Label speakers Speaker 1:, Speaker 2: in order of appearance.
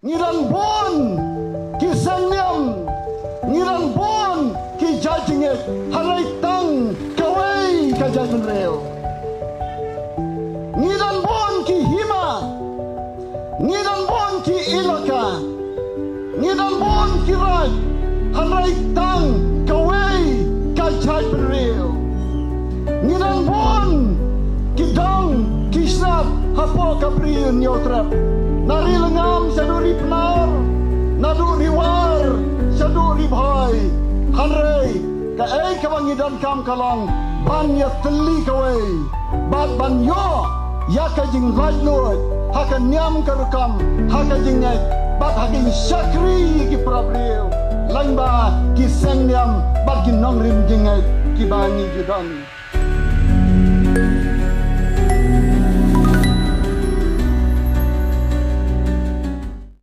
Speaker 1: ngiran bon ki sanyam ngiran bon ki jajinget harai tang kawai kajajan reo ngiran bon ki hima ngiran bon ki ilaka ngiran bon ki raj harai tang kawai kajajan reo ngiran bon ki dong ki snap hapo kapriun yotrap nari lengam saduri penar naduri war saduri bhai hanrei ka ei kawangi dan kam kalang ban ya teli kawai bat ban yo ya ka jing rajnut haka nyam karukam haka jing ngai bat haking sakri ki prabriu lain ba ki sanyam bat ki nong rim jing ngai ki bani judan